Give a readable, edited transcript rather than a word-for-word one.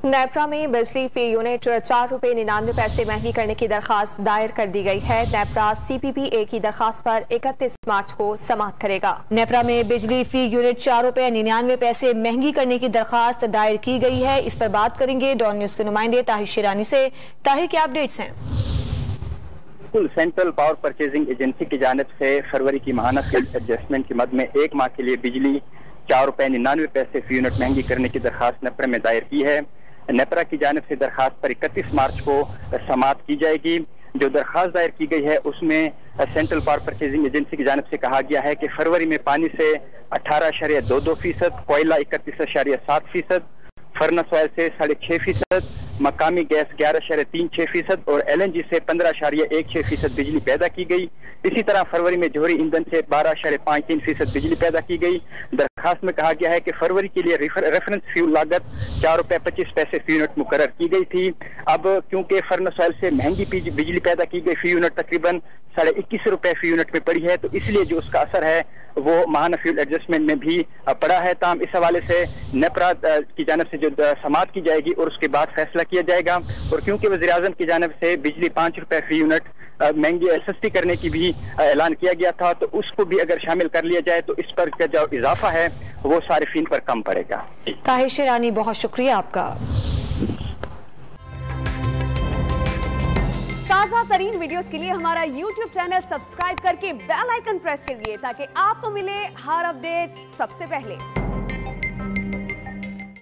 नेपरा में बिजली फी यूनिट 4 रुपये 99 पैसे महंगी करने की दरखास्त दायर कर दी गई है। नेपरा CPPA की दरखास्त पर 31 मार्च को समाअत करेगा। नेपरा में बिजली फी यूनिट 4 रुपये 99 पैसे महंगी करने की दरखास्त दायर की गई है। इस पर बात करेंगे डॉन न्यूज के नुमाइंदे ताहिर शेरानी से। ताहिर, क्या अपडेट्स हैं? सेंट्रल पावर परचेजिंग एजेंसी की जानिब से फरवरी की माहाना एडजस्टमेंट की मद में 1 माह के लिए बिजली 4 रुपये 99 पैसे फी यूनिट महंगी करने की दरखास्त नेपरा में दायर की है। नेपरा की जानिब से दरखास्त पर 31 मार्च को समाअत की जाएगी। जो दरखास्त दायर की गई है उसमें सेंट्रल पावर परचेजिंग एजेंसी की जानिब से कहा गया है कि फरवरी में पानी से 18.22%, कोयला 31.7%, फर्नस ऑयल से 6.5%, मकामी गैस 11.36% और LNG से 15.16% बिजली पैदा की गई। इसी तरह फरवरी में जोहरी ईंधन से 12.53% बिजली पैदा की गई। दरखास्त में कहा गया है कि फरवरी के लिए रेफरेंस फ्यूल लागत 4 रुपये 25 पैसे फी यूनिट मुकर्रर की गई थी। अब क्योंकि फर्नस ऑयल से महंगी बिजली पैदा की गई फी यूनिट तकरीबन 21.5 रुपये फी यूनिट में पड़ी है, तो इसलिए जो उसका असर है वो माहाना फ्यूल एडजस्टमेंट में भी पड़ा है। ताम इस हवाले से नेपरा की जानिब से जो समाअत की जाएगी और उसके बाद फैसला किया जाएगा। और क्योंकि वज़ीर-ए-आज़म की जानिब से बिजली 5 रुपये फी यूनिट महंगी सस्ती करने की भी ऐलान किया गया था, तो उसको भी अगर शामिल कर लिया जाए तो इस पर का जो इजाफा है वो सारिफीन पर कम पड़ेगा। ताहिर शेरानी, बहुत शुक्रिया आपका। ताज़ा तरीन वीडियोस के लिए हमारा YouTube चैनल सब्सक्राइब करके बेल आइकन प्रेस करिए ताकि आपको मिले हर अपडेट सबसे पहले।